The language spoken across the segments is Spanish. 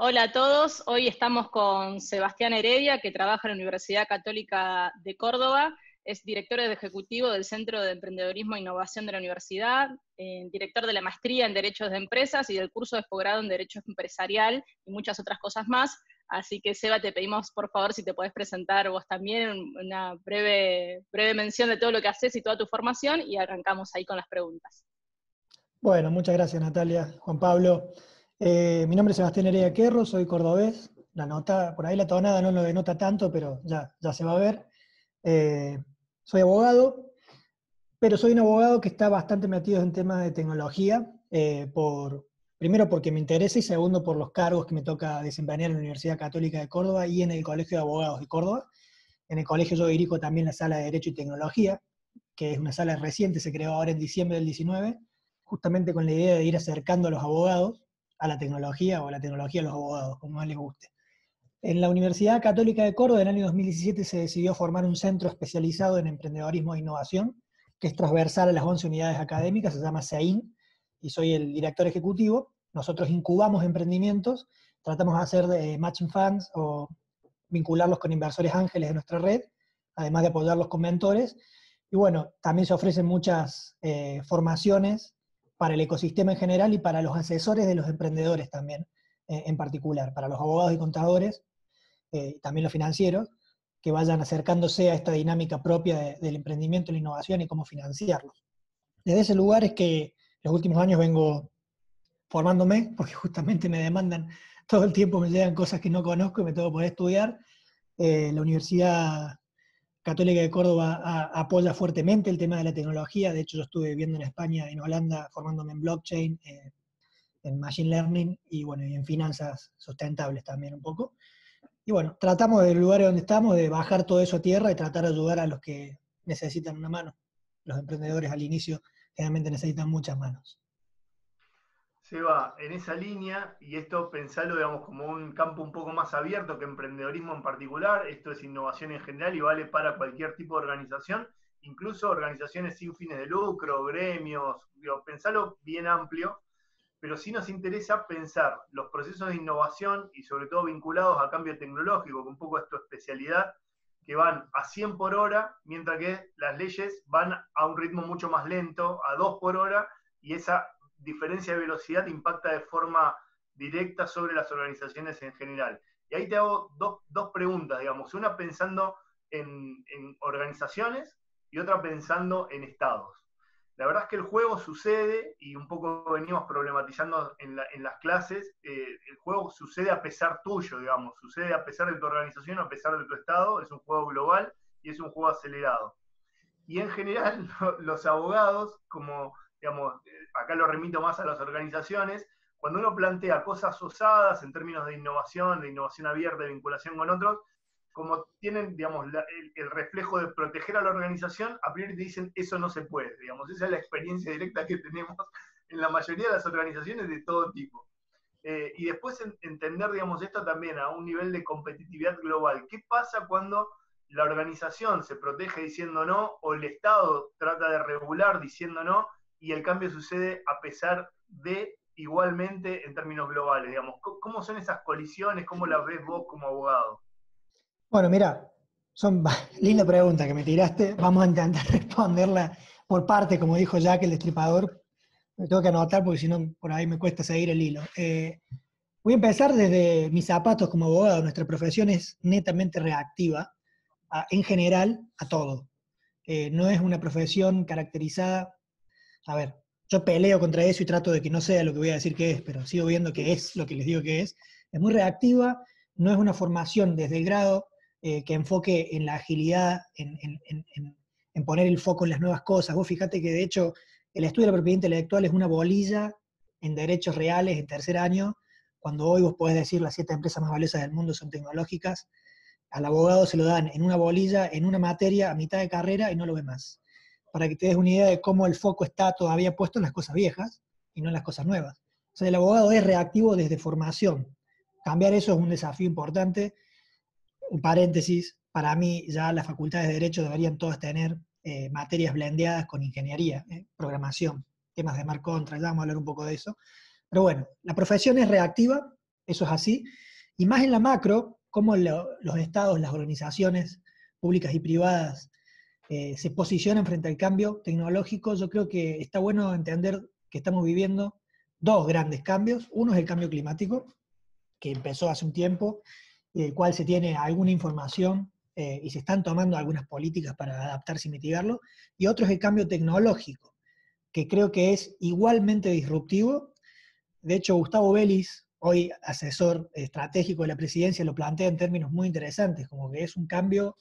Hola a todos, hoy estamos con Sebastián Heredia, que trabaja en la Universidad Católica de Córdoba, es director ejecutivo del Centro de Emprendedorismo e Innovación de la Universidad, director de la maestría en Derechos de Empresas y del curso de posgrado en Derecho Empresarial y muchas otras cosas más. Así que, Seba, te pedimos por favor si te podés presentar vos también, una breve mención de todo lo que haces y toda tu formación, y arrancamos ahí con las preguntas. Bueno, muchas gracias Natalia, Juan Pablo. Mi nombre es Sebastián Heredia Querro, soy cordobés. La nota, por ahí la tonada no lo denota tanto, pero ya se va a ver. Soy abogado, pero soy un abogado que está bastante metido en temas de tecnología, primero porque me interesa y segundo por los cargos que me toca desempeñar en la Universidad Católica de Córdoba y en el Colegio de Abogados de Córdoba. En el colegio yo dirijo también la sala de Derecho y Tecnología, que es una sala reciente, se creó ahora en diciembre del 19, justamente con la idea de ir acercando a los abogados a la tecnología o a la tecnología a los abogados, como más les guste. En la Universidad Católica de Córdoba, en el año 2017, se decidió formar un centro especializado en emprendedorismo e innovación, que es transversal a las 11 unidades académicas, se llama CEIN, y soy el director ejecutivo. Nosotros incubamos emprendimientos, tratamos de hacer matching funds o vincularlos con inversores ángeles de nuestra red, además de apoyarlos con mentores. Y bueno, también se ofrecen muchas formaciones para el ecosistema en general y para los asesores de los emprendedores también, en particular, para los abogados y contadores, también los financieros, que vayan acercándose a esta dinámica propia del emprendimiento y la innovación y cómo financiarlos. Desde ese lugar es que los últimos años vengo formándome, porque justamente me demandan todo el tiempo, me llegan cosas que no conozco y me tengo que poder estudiar. La Universidad Católica de Córdoba apoya fuertemente el tema de la tecnología. De hecho, yo estuve viviendo en España, en Holanda, formándome en blockchain, en machine learning y bueno, y en finanzas sustentables también un poco. Y bueno, tratamos del lugar donde estamos de bajar todo eso a tierra y tratar de ayudar a los que necesitan una mano. Los emprendedores al inicio generalmente necesitan muchas manos. Seba, en esa línea, y esto pensarlo, digamos, como un campo un poco más abierto que emprendedorismo en particular, esto es innovación en general y vale para cualquier tipo de organización, incluso organizaciones sin fines de lucro, gremios, digo, pensarlo bien amplio, pero sí nos interesa pensar los procesos de innovación y sobre todo vinculados a cambio tecnológico, que un poco es tu especialidad, que van a 100 por hora, mientras que las leyes van a un ritmo mucho más lento, a 2 por hora, y esa diferencia de velocidad impacta de forma directa sobre las organizaciones en general. Y ahí te hago dos preguntas, digamos, una pensando en organizaciones y otra pensando en estados. La verdad es que el juego sucede, y un poco venimos problematizando en las clases, el juego sucede a pesar tuyo, digamos, sucede a pesar de tu organización, a pesar de tu estado, es un juego global y es un juego acelerado. Y en general los abogados, como digamos, acá lo remito más a las organizaciones, cuando uno plantea cosas osadas en términos de innovación abierta, de vinculación con otros, como tienen, digamos, el reflejo de proteger a la organización, a priori te dicen, eso no se puede, digamos, esa es la experiencia directa que tenemos en la mayoría de las organizaciones de todo tipo. Y después entender, digamos, esto también a un nivel de competitividad global. ¿Qué pasa cuando la organización se protege diciendo no, o el Estado trata de regular diciendo no, y el cambio sucede a pesar de, igualmente, en términos globales, digamos? ¿Cómo son esas colisiones? ¿Cómo las ves vos como abogado? Bueno, mira, son linda pregunta que me tiraste. Vamos a intentar responderla por parte, como dijo Jack, el destripador. Me tengo que anotar porque si no, por ahí me cuesta seguir el hilo. Voy a empezar desde mis zapatos como abogado. Nuestra profesión es netamente reactiva, en general, a todo. No es una profesión caracterizada. A ver, yo peleo contra eso y trato de que no sea lo que voy a decir que es, pero sigo viendo que es lo que les digo que es. Es muy reactiva, no es una formación desde el grado que enfoque en la agilidad, en poner el foco en las nuevas cosas. Vos fíjate que de hecho el estudio de la propiedad intelectual es una bolilla en derechos reales en tercer año, cuando hoy vos podés decir las 7 empresas más valiosas del mundo son tecnológicas, al abogado se lo dan en una bolilla, en una materia, a mitad de carrera y no lo ve más. Para que te des una idea de cómo el foco está todavía puesto en las cosas viejas y no en las cosas nuevas. O sea, el abogado es reactivo desde formación. Cambiar eso es un desafío importante. Un paréntesis, para mí ya las facultades de Derecho deberían todas tener materias blendeadas con ingeniería, programación, temas de Smart Contract, ya vamos a hablar un poco de eso. Pero bueno, la profesión es reactiva, eso es así. Y más en la macro, cómo los estados, las organizaciones públicas y privadas se posicionan frente al cambio tecnológico. Yo creo que está bueno entender que estamos viviendo dos grandes cambios. Uno es el cambio climático, que empezó hace un tiempo, y del cual se tiene alguna información y se están tomando algunas políticas para adaptarse y mitigarlo. Y otro es el cambio tecnológico, que creo que es igualmente disruptivo. De hecho, Gustavo Vélez, hoy asesor estratégico de la presidencia, lo plantea en términos muy interesantes, como que es un cambio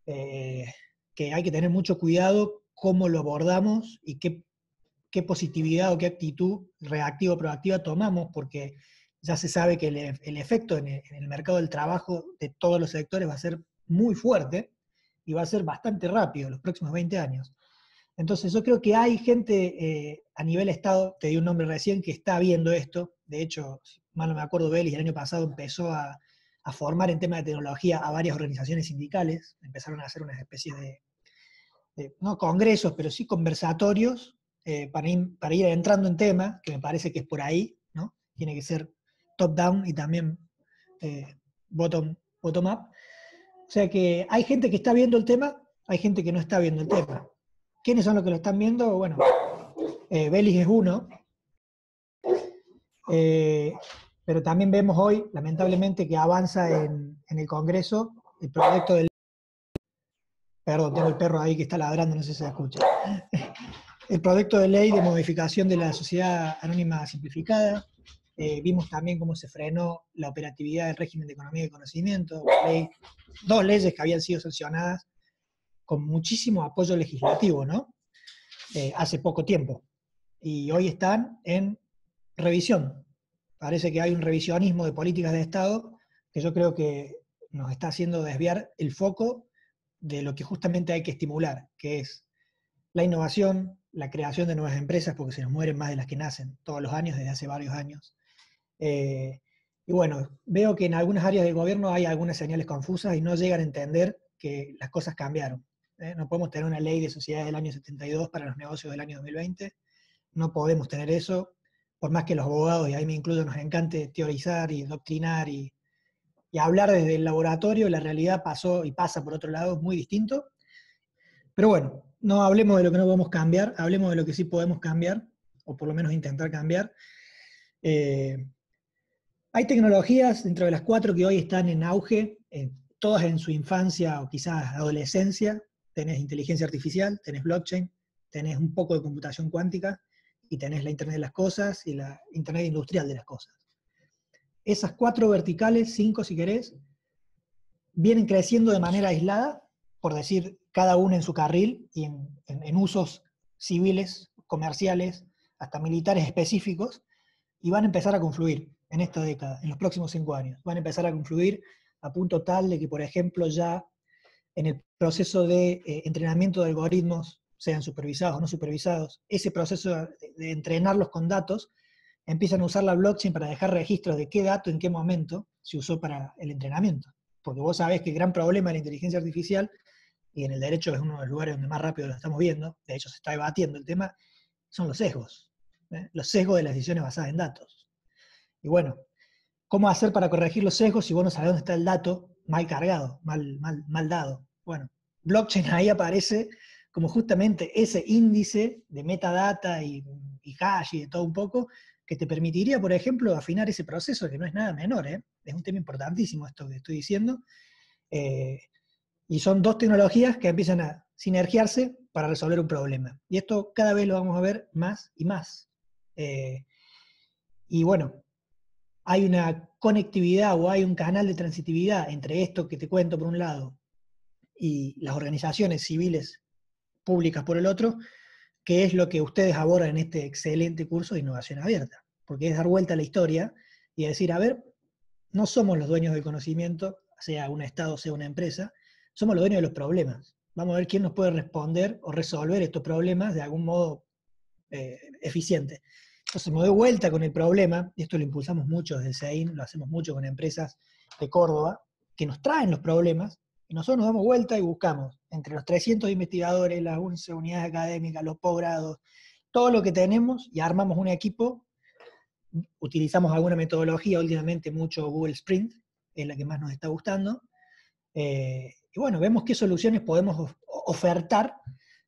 que hay que tener mucho cuidado cómo lo abordamos y qué positividad o qué actitud reactiva o proactiva tomamos, porque ya se sabe que el efecto en el mercado del trabajo de todos los sectores va a ser muy fuerte y va a ser bastante rápido los próximos 20 años. Entonces yo creo que hay gente a nivel Estado, te di un nombre recién, que está viendo esto. De hecho, si mal no me acuerdo, Vélez el año pasado empezó a formar en temas de tecnología a varias organizaciones sindicales, empezaron a hacer unas especies de no congresos, pero sí conversatorios para ir entrando en tema, que me parece que es por ahí, ¿no? Tiene que ser top-down y también bottom-up. O sea que hay gente que está viendo el tema, hay gente que no está viendo el tema. ¿Quiénes son los que lo están viendo? Bueno, Vélez es uno, pero también vemos hoy, lamentablemente, que avanza en el Congreso el proyecto de ley. Perdón, tengo el perro ahí que está ladrando, no sé si se escucha. El proyecto de ley de modificación de la sociedad anónima simplificada. Vimos también cómo se frenó la operatividad del régimen de economía y conocimiento, dos leyes que habían sido sancionadas con muchísimo apoyo legislativo, ¿no? Hace poco tiempo. Y hoy están en revisión. Parece que hay un revisionismo de políticas de Estado que yo creo que nos está haciendo desviar el foco de lo que justamente hay que estimular, que es la innovación, la creación de nuevas empresas, porque se nos mueren más de las que nacen todos los años, desde hace varios años. Y bueno, veo que en algunas áreas del gobierno hay algunas señales confusas y no llegan a entender que las cosas cambiaron. No podemos tener una ley de sociedades del año 72 para los negocios del año 2020, no podemos tener eso, por más que los abogados, y ahí me incluyo, nos encante teorizar y doctrinar y hablar desde el laboratorio, la realidad pasó y pasa por otro lado, es muy distinto. Pero bueno, no hablemos de lo que no podemos cambiar, hablemos de lo que sí podemos cambiar, o por lo menos intentar cambiar. Hay tecnologías dentro de las 4 que hoy están en auge, todas en su infancia o quizás adolescencia. Tenés inteligencia artificial, tenés blockchain, tenés un poco de computación cuántica y tenés la Internet de las cosas y la Internet industrial de las cosas. Esas 4 verticales, 5 si querés, vienen creciendo de manera aislada, por decir, cada una en su carril y en usos civiles, comerciales, hasta militares específicos, y van a empezar a confluir en esta década, en los próximos 5 años. Van a empezar a confluir a punto tal de que, por ejemplo, ya en el proceso de entrenamiento de algoritmos, sean supervisados o no supervisados, ese proceso de entrenarlos con datos, empiezan a usar la blockchain para dejar registros de qué dato en qué momento se usó para el entrenamiento. Porque vos sabés que el gran problema de la inteligencia artificial, y en el derecho es uno de los lugares donde más rápido lo estamos viendo, de hecho se está debatiendo el tema, son los sesgos. Los sesgos de las decisiones basadas en datos. Y bueno, ¿cómo hacer para corregir los sesgos si vos no sabés dónde está el dato mal cargado, mal dado? Bueno, blockchain ahí aparece como justamente ese índice de metadata y hash y de todo un poco, que te permitiría, por ejemplo, afinar ese proceso, que no es nada menor, es un tema importantísimo esto que estoy diciendo, y son 2 tecnologías que empiezan a sinergiarse para resolver un problema. Y esto cada vez lo vamos a ver más y más. Y bueno, hay una conectividad o hay un canal de transitividad entre esto que te cuento por un lado y las organizaciones civiles públicas por el otro, que es lo que ustedes abordan en este excelente curso de innovación abierta, porque es dar vuelta a la historia y decir, a ver, no somos los dueños del conocimiento, sea un Estado, sea una empresa, somos los dueños de los problemas. Vamos a ver quién nos puede responder o resolver estos problemas de algún modo eficiente. Entonces me doy vuelta con el problema, y esto lo impulsamos mucho desde el CEIN, lo hacemos mucho con empresas de Córdoba, que nos traen los problemas, y nosotros nos damos vuelta y buscamos, entre los 300 investigadores, las 11 unidades académicas, los posgrados, todo lo que tenemos, y armamos un equipo utilizamos alguna metodología, últimamente mucho Google Sprint, es la que más nos está gustando. Y bueno, vemos qué soluciones podemos ofertar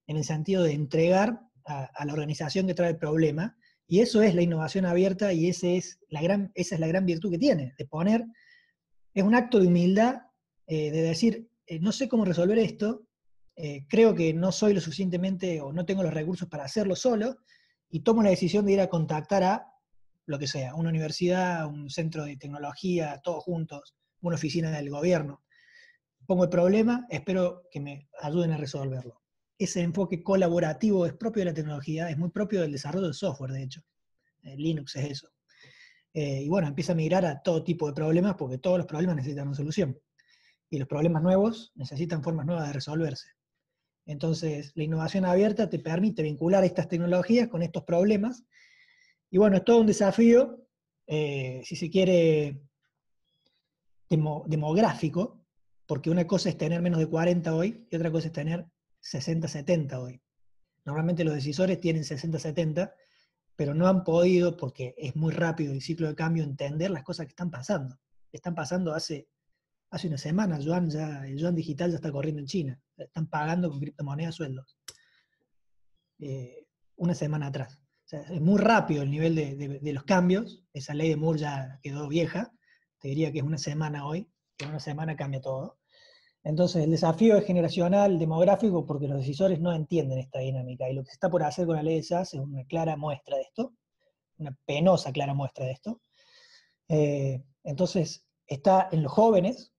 en el sentido de entregar a la organización que trae el problema, y eso es la innovación abierta, y esa es la gran virtud que tiene, de poner, es un acto de humildad, de decir, no sé cómo resolver esto, creo que no soy lo suficientemente, o no tengo los recursos para hacerlo solo, y tomo la decisión de ir a contactar a lo que sea, una universidad, un centro de tecnología, todos juntos, una oficina del gobierno. Pongo el problema, espero que me ayuden a resolverlo. Ese enfoque colaborativo es propio de la tecnología, es muy propio del desarrollo del software, de hecho. Linux es eso. Y bueno, empieza a migrar a todo tipo de problemas, porque todos los problemas necesitan una solución. Y los problemas nuevos necesitan formas nuevas de resolverse. Entonces, la innovación abierta te permite vincular estas tecnologías con estos problemas. Y bueno, es todo un desafío, si se quiere, demográfico, porque una cosa es tener menos de 40 hoy y otra cosa es tener 60, 70 hoy. Normalmente los decisores tienen 60, 70, pero no han podido, porque es muy rápido el ciclo de cambio, entender las cosas que están pasando. Están pasando hace una semana, el yuan digital ya está corriendo en China. Están pagando con criptomonedas sueldos. Una semana atrás. O sea, es muy rápido el nivel de los cambios. Esa ley de Moore ya quedó vieja. Te diría que es una semana hoy, que en una semana cambia todo. Entonces el desafío es generacional, demográfico, porque los decisores no entienden esta dinámica. Y lo que se está por hacer con la ley de SAS es una clara muestra de esto, una penosa clara muestra de esto. Entonces está en los jóvenes,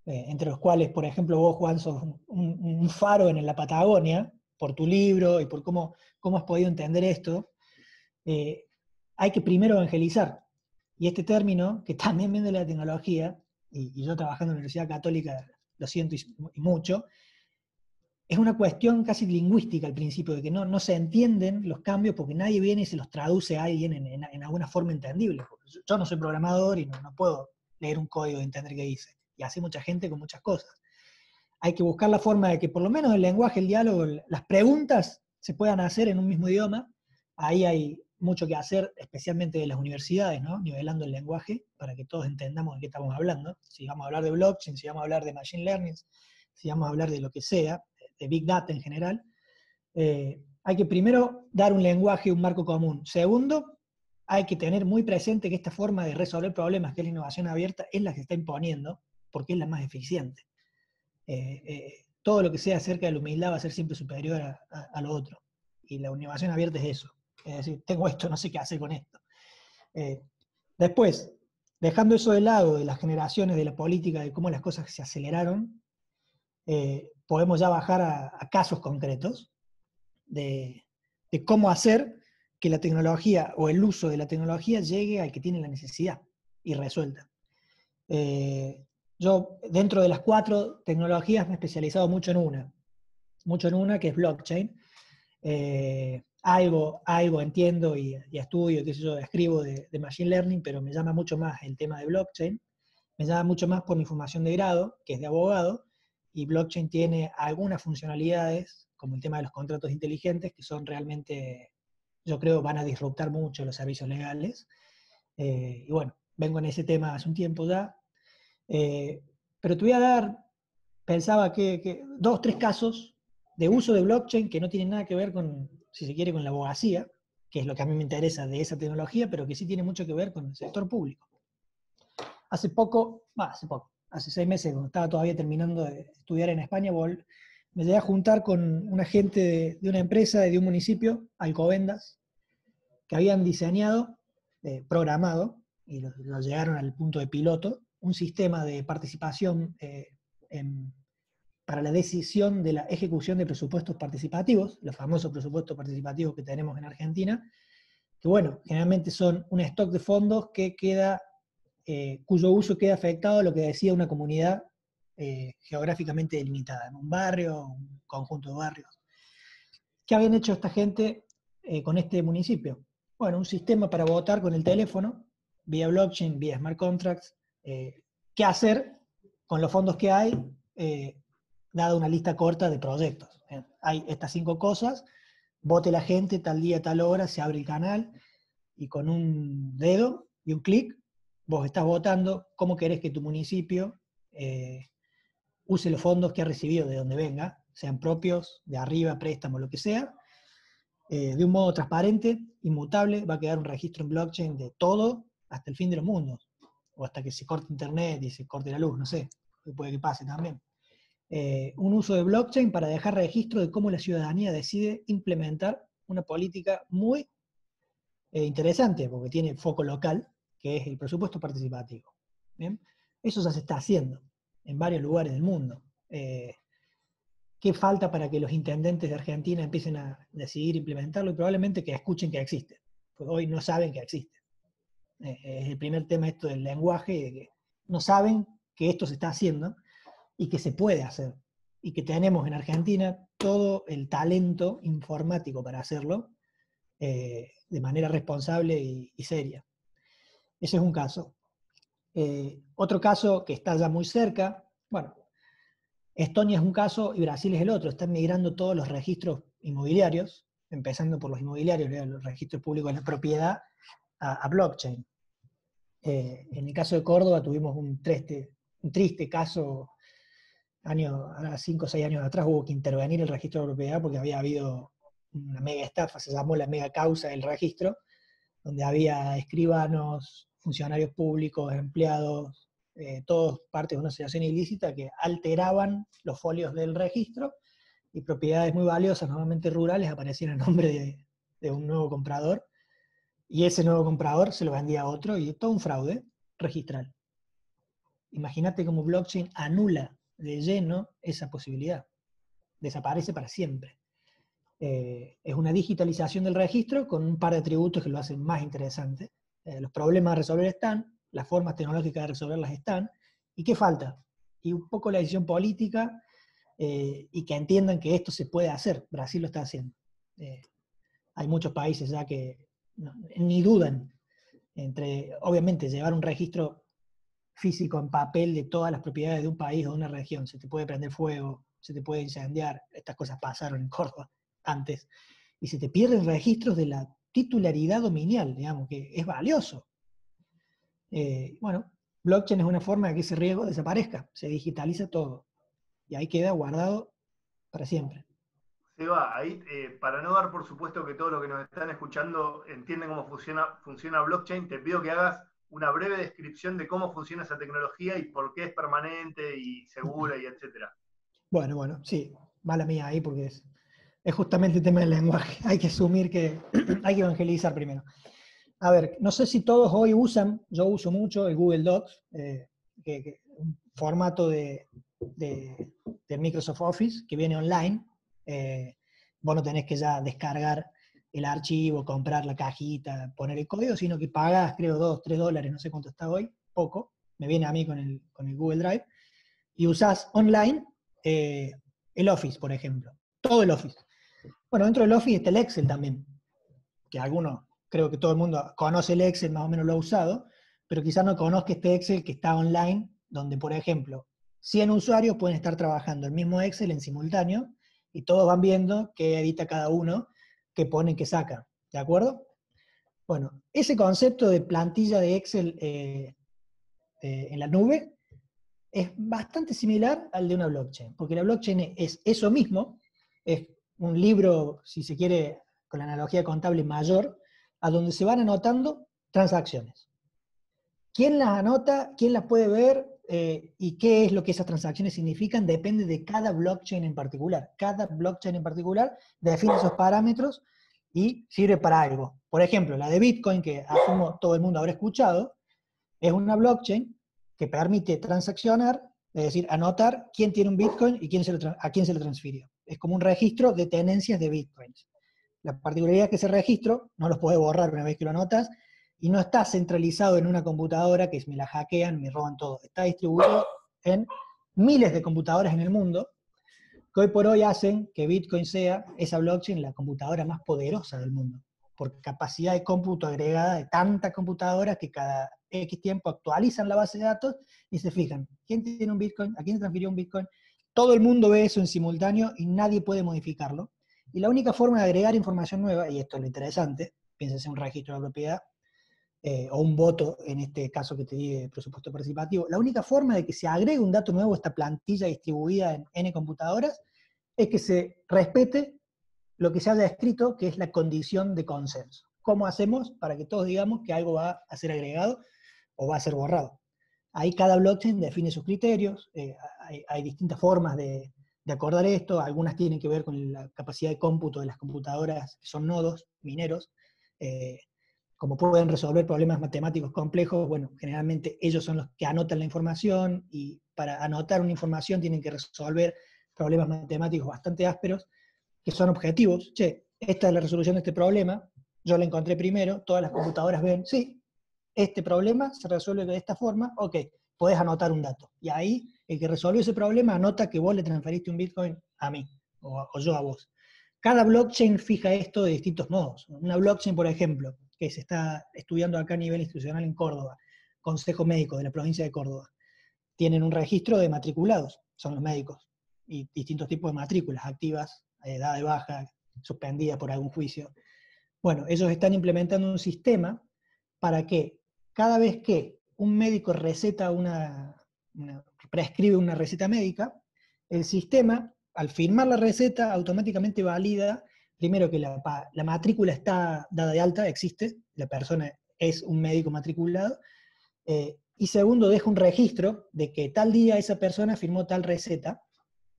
entre los cuales, por ejemplo, vos, Juan, sos un faro en la Patagonia, por tu libro y por cómo has podido entender esto. Hay que primero evangelizar. Y este término, que también viene de la tecnología, y yo trabajando en la Universidad Católica lo siento y mucho, es una cuestión casi lingüística al principio, de que no se entienden los cambios porque nadie viene y se los traduce a alguien en alguna forma entendible. Porque yo no soy programador y no puedo leer un código y entender qué dice. Y así mucha gente con muchas cosas. Hay que buscar la forma de que por lo menos el lenguaje, el diálogo, las preguntas se puedan hacer en un mismo idioma. Ahí hay mucho que hacer, especialmente de las universidades, ¿no? Nivelando el lenguaje para que todos entendamos de qué estamos hablando. Si vamos a hablar de blockchain, si vamos a hablar de machine learning, si vamos a hablar de lo que sea, de big data en general, hay que primero dar un lenguaje, un marco común. Segundo, hay que tener muy presente que esta forma de resolver problemas, que es la innovación abierta, es la que se está imponiendo, porque es la más eficiente. Todo lo que sea acerca de la humildad va a ser siempre superior a lo otro. Y la innovación abierta es eso. Es decir, tengo esto, no sé qué hacer con esto. Después, dejando eso de lado, de las generaciones, de la política, de cómo las cosas se aceleraron, podemos ya bajar a casos concretos de cómo hacer que la tecnología o el uso de la tecnología llegue al que tiene la necesidad y resuelta. Yo, dentro de las 4 tecnologías, me he especializado mucho en una que es blockchain. Algo entiendo y estudio, qué sé yo, escribo de machine learning, pero me llama mucho más el tema de blockchain. Me llama mucho más por mi formación de grado, que es de abogado, y blockchain tiene algunas funcionalidades, como el tema de los contratos inteligentes, que son realmente, yo creo, van a disruptar mucho los servicios legales. Y bueno, vengo en ese tema hace un tiempo ya. Pero te voy a dar, pensaba que 2, 3 casos de uso de blockchain que no tienen nada que ver con, si se quiere, con la abogacía, que es lo que a mí me interesa de esa tecnología, pero que sí tiene mucho que ver con el sector público. Hace 6 meses, cuando estaba todavía terminando de estudiar en España, me llegué a juntar con una gente de una empresa de un municipio, Alcobendas, que habían diseñado, programado, y lo llegaron al punto de piloto, un sistema de participación para la decisión de la ejecución de presupuestos participativos, los famosos presupuestos participativos que tenemos en Argentina, que bueno, generalmente son un stock de fondos que cuyo uso queda afectado a lo que decía una comunidad geográficamente delimitada, en un barrio, un conjunto de barrios. ¿Qué habían hecho esta gente con este municipio? Bueno, un sistema para votar con el teléfono, vía blockchain, vía smart contracts. ¿Qué hacer con los fondos que hay, dada una lista corta de proyectos? Hay estas 5 cosas, vote la gente, tal día, tal hora, se abre el canal. y con un dedo y un clic, vos estás votando cómo querés que tu municipio use los fondos que ha recibido de donde venga, sean propios, de arriba, préstamos, lo que sea, de un modo transparente, inmutable. Va a quedar un registro en blockchain de todo hasta el fin de los mundos, o hasta que se corte internet y se corte la luz, no sé, puede que pase también. Un uso de blockchain para dejar registro de cómo la ciudadanía decide implementar una política muy interesante, porque tiene foco local, que es el presupuesto participativo. ¿Bien? Eso ya se está haciendo en varios lugares del mundo. ¿Qué falta para que los intendentes de Argentina empiecen a decidir implementarlo? Y probablemente que escuchen que existe, pues hoy no saben que existe. Es el primer tema esto del lenguaje, de que no saben que esto se está haciendo y que se puede hacer, y que tenemos en Argentina todo el talento informático para hacerlo de manera responsable y seria. Ese es un caso. Otro caso que está ya muy cerca, bueno, Estonia es un caso y Brasil es el otro. Están migrando todos los registros inmobiliarios, empezando por los inmobiliarios, los registros públicos de la propiedad, a blockchain. En el caso de Córdoba tuvimos un triste caso, 5 o 6 años atrás hubo que intervenir el registro de propiedad porque había habido una mega estafa, se llamó la mega causa del registro, donde había escribanos, funcionarios públicos, empleados, todos parte de una asociación ilícita que alteraban los folios del registro y propiedades muy valiosas, normalmente rurales, aparecían en nombre de un nuevo comprador, y ese nuevo comprador se lo vendía a otro, y todo un fraude registral. Imagínate cómo blockchain anula de lleno esa posibilidad. Desaparece para siempre. Es una digitalización del registro con un par de atributos que lo hacen más interesante. Los problemas a resolver están, las formas tecnológicas de resolverlas están, ¿y qué falta? Y un poco la decisión política, y que entiendan que esto se puede hacer. Brasil lo está haciendo. Hay muchos países ya que ni dudan entre, obviamente, llevar un registro físico en papel de todas las propiedades de un país o de una región. Se te puede prender fuego, se te puede incendiar, estas cosas pasaron en Córdoba antes, y se te pierden registros de la titularidad dominial, digamos, que es valioso. Bueno, blockchain es una forma de que ese riesgo desaparezca, se digitaliza todo, y ahí queda guardado para siempre. Seba, ahí, para no dar por supuesto que todos los que nos están escuchando entienden cómo funciona blockchain, te pido que hagas una breve descripción de cómo funciona esa tecnología y por qué es permanente y segura y etcétera. Bueno, sí, mala mía ahí porque es justamente el tema del lenguaje. Hay que asumir que hay que evangelizar primero. A ver, no sé si todos hoy usan, yo uso mucho el Google Docs, un formato de Microsoft Office que viene online. Vos no tenés que ya descargar el archivo, comprar la cajita, poner el código, sino que pagás, creo, $2, $3, no sé cuánto está hoy, poco, me viene a mí con el Google Drive, y usás online el Office, por ejemplo, todo el Office. Bueno, dentro del Office está el Excel también, que algunos, creo que todo el mundo conoce el Excel, más o menos lo ha usado, pero quizás no conozca este Excel que está online, donde, por ejemplo, 100 usuarios pueden estar trabajando el mismo Excel en simultáneo, y todos van viendo qué edita cada uno, qué pone, qué saca, ¿de acuerdo? Bueno, ese concepto de plantilla de Excel en la nube es bastante similar al de una blockchain, porque la blockchain es eso mismo, es un libro, si se quiere, con la analogía contable mayor, a donde se van anotando transacciones. ¿Quién las anota? ¿Quién las puede ver? Y qué es lo que esas transacciones significan depende de cada blockchain en particular. Cada blockchain en particular define esos parámetros y sirve para algo. Por ejemplo, la de Bitcoin, que asumo todo el mundo habrá escuchado, es una blockchain que permite transaccionar, es decir, anotar quién tiene un Bitcoin y a quién se lo transfirió. Es como un registro de tenencias de Bitcoins. La particularidad es que ese registro no los puedes borrar una vez que lo anotas, y no está centralizado en una computadora que me la hackean, me roban todo. Está distribuido en miles de computadoras en el mundo, que hoy por hoy hacen que Bitcoin sea esa blockchain la computadora más poderosa del mundo, por capacidad de cómputo agregada de tantas computadoras que cada X tiempo actualizan la base de datos y se fijan, ¿quién tiene un Bitcoin? ¿A quién transfirió un Bitcoin? Todo el mundo ve eso en simultáneo y nadie puede modificarlo. Y la única forma de agregar información nueva, y esto es lo interesante, piénsese un registro de la propiedad, o un voto, en este caso que te di de presupuesto participativo. La única forma de que se agregue un dato nuevo a esta plantilla distribuida en N computadoras es que se respete lo que se haya escrito, que es la condición de consenso. ¿Cómo hacemos para que todos digamos que algo va a ser agregado o va a ser borrado? Ahí cada blockchain define sus criterios, hay distintas formas de acordar esto, algunas tienen que ver con la capacidad de cómputo de las computadoras, que son nodos mineros, como pueden resolver problemas matemáticos complejos, bueno, generalmente ellos son los que anotan la información, y para anotar una información tienen que resolver problemas matemáticos bastante ásperos, que son objetivos. Che, esta es la resolución de este problema, yo la encontré primero, todas las computadoras ven, sí, este problema se resuelve de esta forma, ok, podés anotar un dato. Y ahí, el que resolvió ese problema anota que vos le transferiste un Bitcoin a mí, o yo a vos. Cada blockchain fija esto de distintos modos. Una blockchain, por ejemplo, que se está estudiando acá a nivel institucional en Córdoba, Consejo Médico de la provincia de Córdoba, tienen un registro de matriculados, son los médicos, y distintos tipos de matrículas, activas, dada de baja, suspendidas por algún juicio. Bueno, ellos están implementando un sistema para que cada vez que un médico receta prescribe una receta médica, el sistema, al firmar la receta, automáticamente valida, primero que la matrícula está dada de alta, existe, la persona es un médico matriculado, y segundo, deja un registro de que tal día esa persona firmó tal receta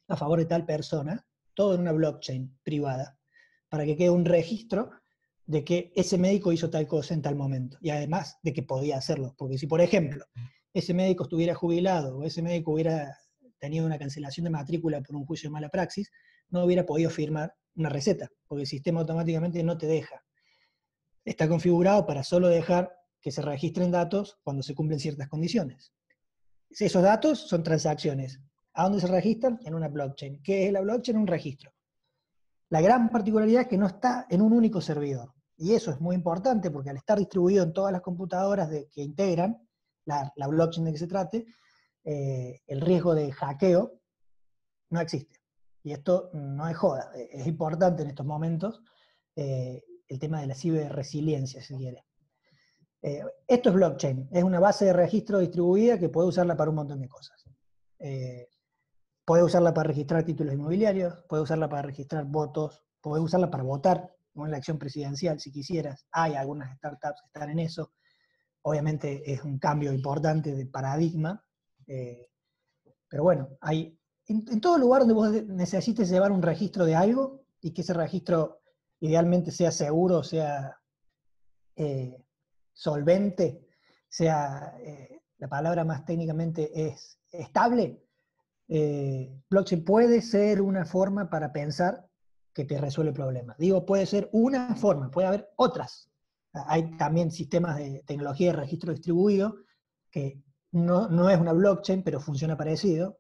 a favor de tal persona, todo en una blockchain privada, para que quede un registro de que ese médico hizo tal cosa en tal momento, y además de que podía hacerlo, porque si, por ejemplo, ese médico estuviera jubilado, o ese médico hubiera tenido una cancelación de matrícula por un juicio de mala praxis, no hubiera podido firmar una receta, porque el sistema automáticamente no te deja. Está configurado para solo dejar que se registren datos cuando se cumplen ciertas condiciones. Esos datos son transacciones. ¿A dónde se registran? En una blockchain. ¿Qué es la blockchain? Un registro. La gran particularidad es que no está en un único servidor. Y eso es muy importante porque al estar distribuido en todas las computadoras que integran la blockchain de que se trate, el riesgo de hackeo no existe. Y esto no es joda, es importante en estos momentos el tema de la ciberresiliencia, si quiere. Esto es blockchain, es una base de registro distribuida que puede usarla para un montón de cosas. Puede usarla para registrar títulos inmobiliarios, puede usarla para registrar votos, puede usarla para votar en la elección presidencial si quisieras. Hay algunas startups que están en eso. Obviamente es un cambio importante de paradigma, pero bueno, hay en todo lugar donde vos necesites llevar un registro de algo y que ese registro idealmente sea seguro, sea solvente, sea, la palabra más técnicamente es estable, blockchain puede ser una forma para pensar que te resuelve problemas. Digo, puede ser una forma, puede haber otras. Hay también sistemas de tecnología de registro distribuido que no es una blockchain, pero funciona parecido.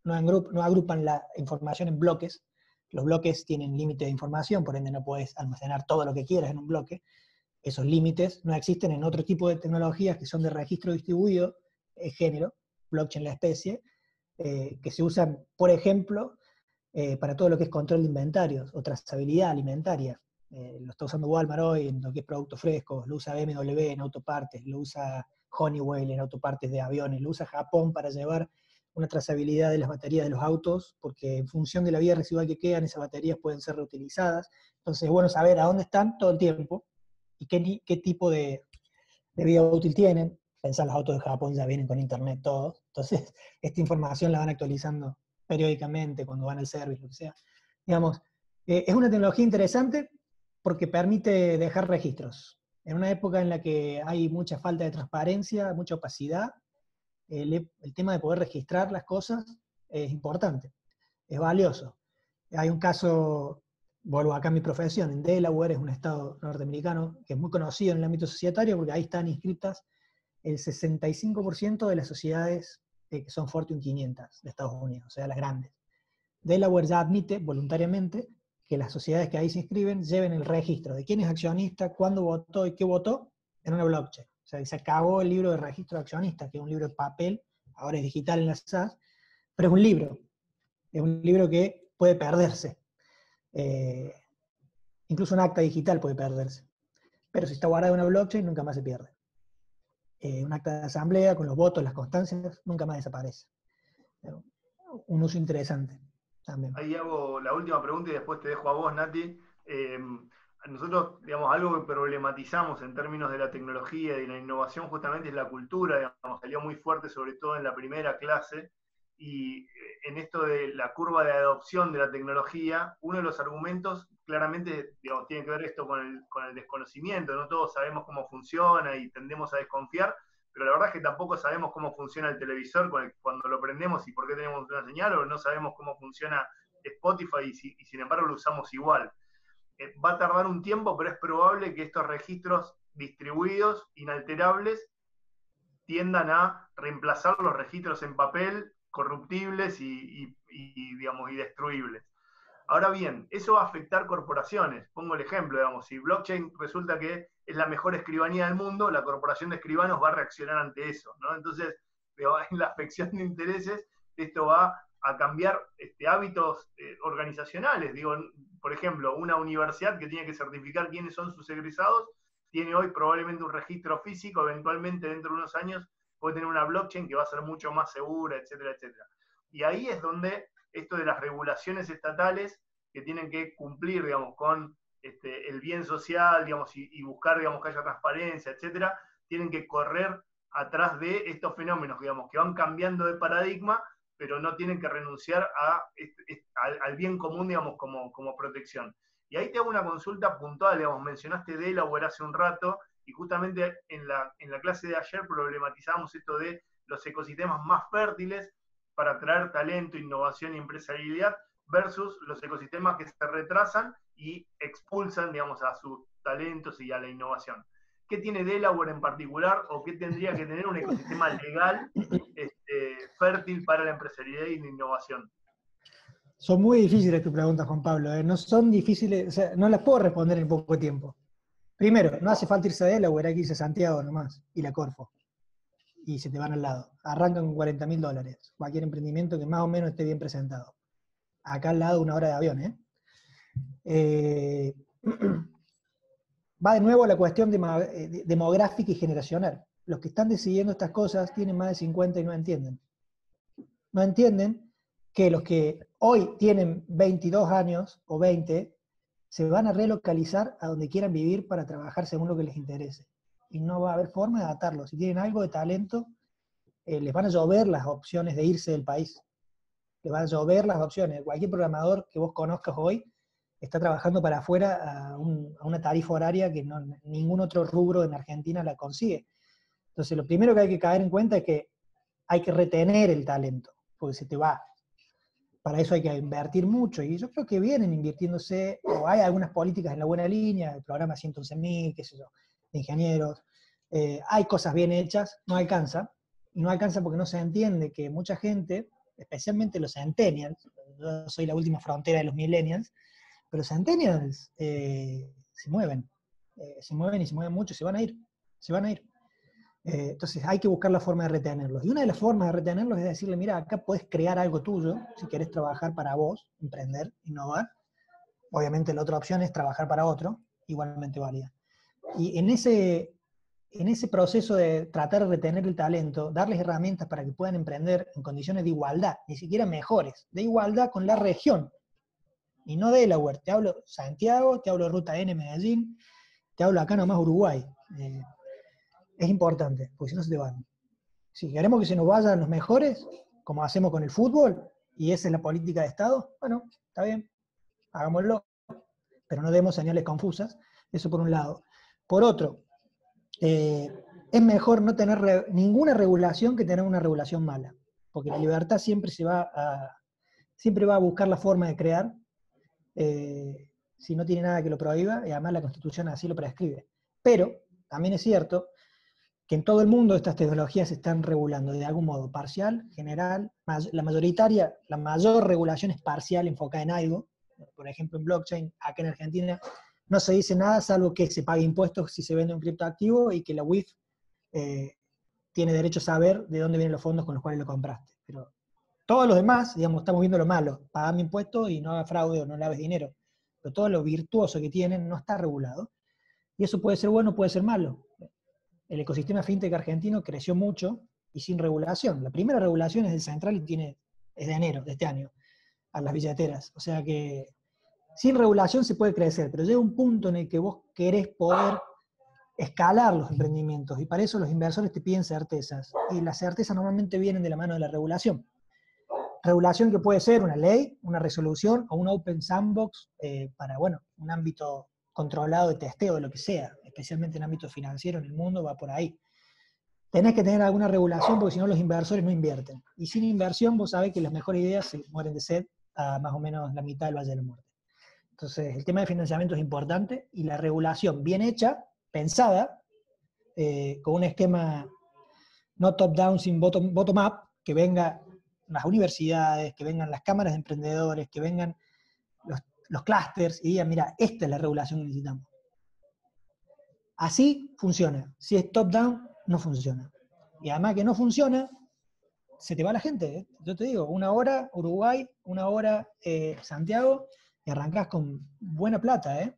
No agrupan la información en bloques. Los bloques tienen límite de información, por ende no puedes almacenar todo lo que quieras en un bloque. Esos límites no existen en otro tipo de tecnologías que son de registro distribuido, género, blockchain la especie, que se usan, por ejemplo, para todo lo que es control de inventarios o trazabilidad alimentaria. Lo está usando Walmart hoy en lo que es productos frescos, lo usa BMW en autopartes, lo usa Honeywell en autopartes de aviones, lo usa Japón para llevar una trazabilidad de las baterías de los autos, porque en función de la vida residual que quedan, esas baterías pueden ser reutilizadas. Entonces es bueno saber a dónde están todo el tiempo y qué tipo de vida útil tienen. Pensar, los autos de Japón ya vienen con internet todos, entonces esta información la van actualizando periódicamente cuando van al service, lo que sea. Digamos, es una tecnología interesante porque permite dejar registros. En una época en la que hay mucha falta de transparencia, mucha opacidad, el tema de poder registrar las cosas es importante, es valioso. Hay un caso, vuelvo acá a mi profesión, en Delaware, es un estado norteamericano que es muy conocido en el ámbito societario porque ahí están inscritas el 65% de las sociedades que son Fortune 500 de Estados Unidos, o sea, las grandes. Delaware ya admite voluntariamente que las sociedades que ahí se inscriben lleven el registro de quién es accionista, cuándo votó y qué votó en una blockchain. O sea, se acabó el libro de registro de accionistas, que es un libro de papel, ahora es digital en las SAS, pero es un libro que puede perderse. Incluso un acta digital puede perderse. pero si está guardado en una blockchain, nunca más se pierde. Un acta de asamblea con los votos, las constancias, nunca más desaparece. Un uso interesante también. Ahí hago la última pregunta y después te dejo a vos, Nati. Nosotros, digamos, algo que problematizamos en términos de la tecnología y la innovación justamente es la cultura, digamos, salió muy fuerte sobre todo en la primera clase, y en esto de la curva de adopción de la tecnología, uno de los argumentos claramente, digamos, tiene que ver esto con el desconocimiento, no todos sabemos cómo funciona y tendemos a desconfiar, pero la verdad es que tampoco sabemos cómo funciona el televisor cuando lo prendemos y por qué tenemos una señal, o no sabemos cómo funciona Spotify y sin embargo lo usamos igual. Va a tardar un tiempo, pero es probable que estos registros distribuidos, inalterables, tiendan a reemplazar los registros en papel, corruptibles digamos, y destruibles. Ahora bien, eso va a afectar corporaciones. Pongo el ejemplo, digamos, si blockchain resulta que es la mejor escribanía del mundo, la corporación de escribanos va a reaccionar ante eso, ¿no? Entonces, en la afección de intereses, esto va a cambiar hábitos organizacionales. Digo, por ejemplo, una universidad que tiene que certificar quiénes son sus egresados, tiene hoy probablemente un registro físico, eventualmente dentro de unos años puede tener una blockchain que va a ser mucho más segura, etcétera, etcétera. Y ahí es donde esto de las regulaciones estatales que tienen que cumplir, digamos, con el bien social, digamos, y buscar, digamos, que haya transparencia, etcétera, tienen que correr atrás de estos fenómenos, digamos, que van cambiando de paradigma, pero no tienen que renunciar al bien común, digamos, como protección. Y ahí te hago una consulta puntual, digamos, mencionaste Delaware hace un rato, y justamente en la clase de ayer problematizamos esto de los ecosistemas más fértiles para atraer talento, innovación y empresarialidad, versus los ecosistemas que se retrasan y expulsan, digamos, a sus talentos y a la innovación. ¿Qué tiene Delaware en particular, o qué tendría que tener un ecosistema legal fértil para la empresarialidad y la innovación? Son muy difíciles tus preguntas, Juan Pablo. No son difíciles, o sea, no las puedo responder en poco tiempo. Primero, no hace falta irse a Delaware, hay que irse a Santiago nomás, y la Corfo. Y se te van al lado. Arrancan con $40.000. Cualquier emprendimiento que más o menos esté bien presentado. Acá al lado 1 hora de avión, Va de nuevo a la cuestión demográfica y generacional. Los que están decidiendo estas cosas tienen más de 50 y no entienden. No entienden que los que hoy tienen 22 años o 20 se van a relocalizar a donde quieran vivir para trabajar según lo que les interese. Y no va a haber forma de adaptarlos. Si tienen algo de talento, les van a llover las opciones de irse del país. Les van a llover las opciones. Cualquier programador que vos conozcas hoy está trabajando para afuera a una tarifa horaria que ningún otro rubro en Argentina la consigue. Entonces, lo primero que hay que caer en cuenta es que hay que retener el talento, porque se te va. Para eso hay que invertir mucho, y yo creo que vienen invirtiéndose, o hay algunas políticas en la buena línea, el programa 111.000, qué sé yo, de ingenieros, hay cosas bien hechas, no alcanza, y no alcanza porque no se entiende que mucha gente, especialmente los centennials, yo soy la última frontera de los millennials, pero los centennials se mueven y se mueven mucho, se van a ir. Entonces hay que buscar la forma de retenerlos. Y una de las formas de retenerlos es decirle, mira, acá puedes crear algo tuyo, si querés trabajar para vos, emprender, innovar. Obviamente la otra opción es trabajar para otro, igualmente válida. Y en ese proceso de tratar de retener el talento, darles herramientas para que puedan emprender en condiciones de igualdad, ni siquiera mejores, de igualdad con la región. Y no Delaware, te hablo Santiago, te hablo Ruta N, Medellín, te hablo acá nomás Uruguay. Es importante, porque si no se te van. Si queremos que se nos vayan los mejores, como hacemos con el fútbol, y esa es la política de Estado, bueno, está bien, hagámoslo, pero no demos señales confusas, eso por un lado. Por otro, es mejor no tener ninguna regulación que tener una regulación mala, porque la libertad siempre va a buscar la forma de crear, si no tiene nada que lo prohíba, y además la Constitución así lo prescribe. Pero también es cierto que en todo el mundo estas tecnologías se están regulando de algún modo, parcial, general, la mayor regulación es parcial, enfocada en algo. Por ejemplo, en blockchain, acá en Argentina, no se dice nada salvo que se pague impuestos si se vende un criptoactivo y que la UIF tiene derecho a saber de dónde vienen los fondos con los cuales lo compraste. Pero todos los demás, digamos, estamos viendo lo malo, pagame impuestos y no hagas fraude o no laves dinero. Pero todo lo virtuoso que tienen no está regulado. Y eso puede ser bueno, puede ser malo. El ecosistema fintech argentino creció mucho y sin regulación. La primera regulación es del Central y es de enero de este año, a las billeteras. O sea que sin regulación se puede crecer, pero llega un punto en el que vos querés poder escalar los emprendimientos, y para eso los inversores te piden certezas, y las certezas normalmente vienen de la mano de la regulación. Regulación que puede ser una ley, una resolución o un open sandbox para, bueno, un ámbito controlado de testeo de lo que sea, especialmente en ámbito financiero en el mundo, va por ahí. Tenés que tener alguna regulación porque si no los inversores no invierten. Y sin inversión vos sabés que las mejores ideas se mueren de sed a más o menos la mitad del Valle de la Muerte. Entonces el tema de financiamiento es importante y la regulación bien hecha, pensada, con un esquema no top-down, sin bottom-up, que venga las universidades, que vengan las cámaras de emprendedores, que vengan los clústeres y digan, mira, esta es la regulación que necesitamos. Así funciona. Si es top-down, no funciona. Y además que no funciona, se te va la gente. ¿Eh? Yo te digo, 1 hora Uruguay, 1 hora Santiago, y arrancás con buena plata. ¿Eh?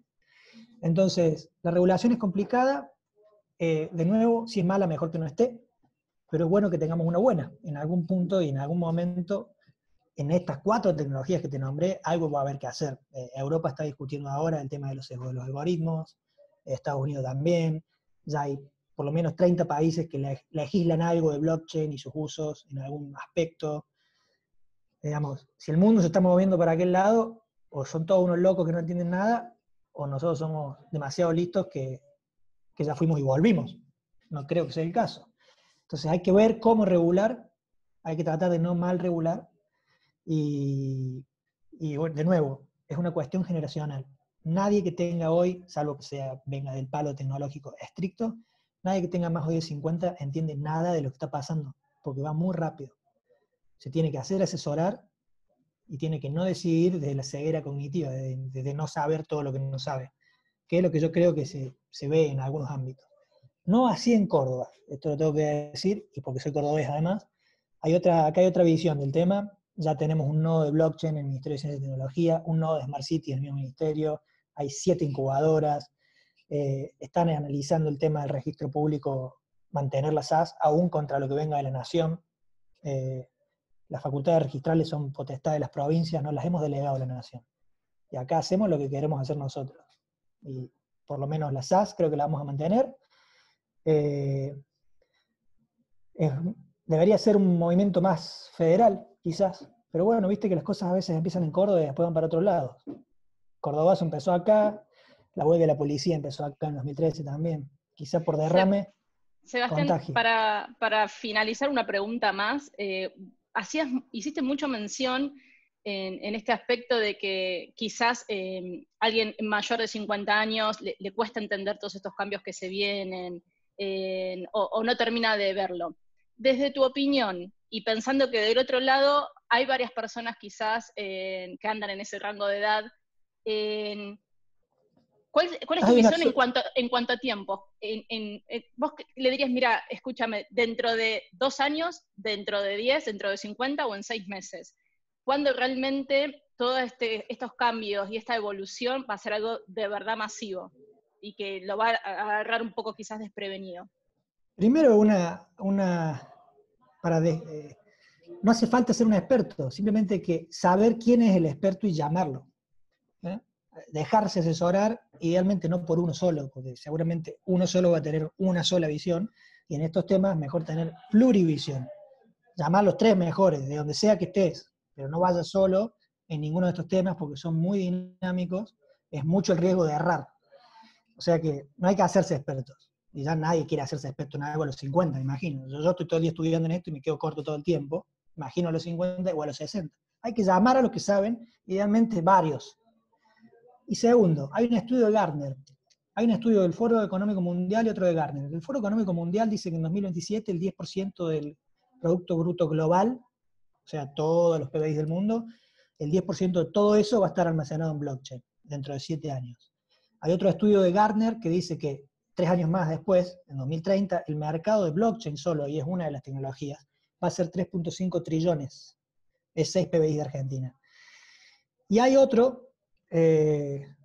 Entonces, la regulación es complicada. De nuevo, si es mala, mejor que no esté. Pero es bueno que tengamos una buena. En algún punto y en algún momento, en estas 4 tecnologías que te nombré, algo va a haber que hacer. Europa está discutiendo ahora el tema de los algoritmos, Estados Unidos también, ya hay por lo menos 30 países que legislan algo de blockchain y sus usos en algún aspecto. Digamos, si el mundo se está moviendo para aquel lado, o son todos unos locos que no entienden nada, o nosotros somos demasiado listos que ya fuimos y volvimos. No creo que sea el caso. Entonces hay que ver cómo regular, hay que tratar de no mal regular, y bueno, de nuevo, es una cuestión generacional. Nadie que tenga hoy, salvo que venga del palo tecnológico estricto, nadie que tenga más hoy de 50 entiende nada de lo que está pasando, porque va muy rápido. Se tiene que hacer asesorar y tiene que no decidir desde la ceguera cognitiva, de no saber todo lo que no sabe, que es lo que yo creo que se ve en algunos ámbitos. No así en Córdoba, esto lo tengo que decir, y porque soy cordobés además, acá hay otra visión del tema. Ya tenemos un nodo de blockchain en el Ministerio de Ciencia y Tecnología, un nodo de Smart City en el mismo ministerio, hay 7 incubadoras, están analizando el tema del registro público, mantener la SAS, aún contra lo que venga de la nación. Las facultades registrales son potestad de las provincias, no las hemos delegado a la nación. Y acá hacemos lo que queremos hacer nosotros. Y por lo menos la SAS creo que la vamos a mantener. Debería ser un movimiento más federal, quizás. Pero bueno, viste que las cosas a veces empiezan en Córdoba y después van para otros lados. Cordobazo empezó acá, la web de la policía empezó acá en 2013 también. Quizás por derrame, Sebastián, contagio. para finalizar una pregunta más, hiciste mucho mención en este aspecto de que quizás alguien mayor de 50 años le cuesta entender todos estos cambios que se vienen, o no termina de verlo. Desde tu opinión, y pensando que del otro lado hay varias personas quizás que andan en ese rango de edad, ¿cuál es tu visión en cuanto a tiempo? Vos le dirías, mira, escúchame, dentro de 2 años, dentro de 10, dentro de 50 o en 6 meses, ¿cuándo realmente todos estos cambios y esta evolución va a ser algo de verdad masivo y que lo va a agarrar un poco quizás desprevenido? Primero, no hace falta ser un experto, simplemente que saber quién es el experto y llamarlo. ¿Eh? Dejarse asesorar, idealmente no por uno solo, porque seguramente uno solo va a tener una sola visión, y en estos temas mejor tener plurivisión. Llamar a los 3 mejores, de donde sea que estés, pero no vayas solo en ninguno de estos temas porque son muy dinámicos, es mucho el riesgo de errar. O sea que no hay que hacerse expertos. Y ya nadie quiere hacerse experto en algo a los 50, imagino. Yo estoy todo el día estudiando en esto y me quedo corto todo el tiempo. Imagino a los 50 o a los 60. Hay que llamar a los que saben, idealmente varios. Y segundo, hay un estudio de Gartner. Hay un estudio del Foro Económico Mundial y otro de Gartner. El Foro Económico Mundial dice que en 2027 el 10% del Producto Bruto Global, o sea, todos los PBI del mundo, el 10% de todo eso va a estar almacenado en blockchain dentro de 7 años. Hay otro estudio de Gartner que dice que 3 años más después, en 2030, el mercado de blockchain solo, y es una de las tecnologías, va a ser 3.5 trillones. Es 6 PBI de Argentina. Y hay otro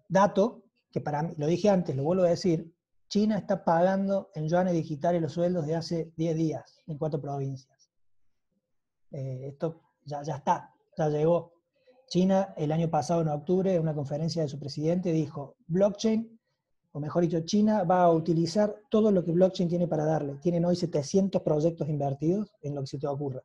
dato, que para mí, lo dije antes, lo vuelvo a decir, China está pagando en yuanes digitales los sueldos de hace 10 días en 4 provincias. Esto ya está, ya llegó. China el año pasado, en octubre, en una conferencia de su presidente, dijo, blockchain, o mejor dicho, China va a utilizar todo lo que blockchain tiene para darle. Tienen hoy 700 proyectos invertidos en lo que se te ocurra.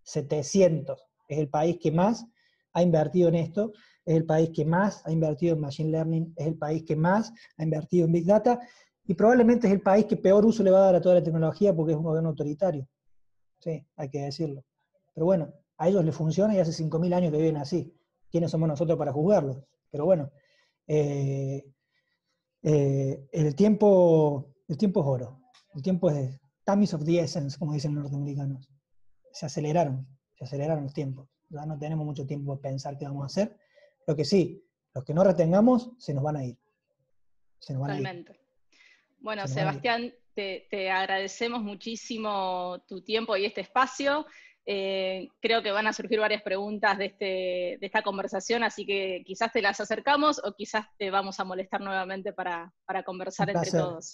700. Es el país que más ha invertido en esto, es el país que más ha invertido en Machine Learning, es el país que más ha invertido en Big Data, y probablemente es el país que peor uso le va a dar a toda la tecnología porque es un gobierno autoritario. Sí, hay que decirlo. Pero bueno, a ellos les funciona y hace 5.000 años que viven así. ¿Quiénes somos nosotros para juzgarlos? Pero bueno, el tiempo es oro. El tiempo es time is of the essence, como dicen los norteamericanos. Se aceleraron los tiempos. Ya no tenemos mucho tiempo para pensar qué vamos a hacer. Lo que sí, los que no retengamos se nos van a ir. Se nos van a ir. Totalmente. Bueno, Sebastián, te agradecemos muchísimo tu tiempo y este espacio. Creo que van a surgir varias preguntas de esta conversación, así que quizás te las acercamos o quizás te vamos a molestar nuevamente para conversar entre todos.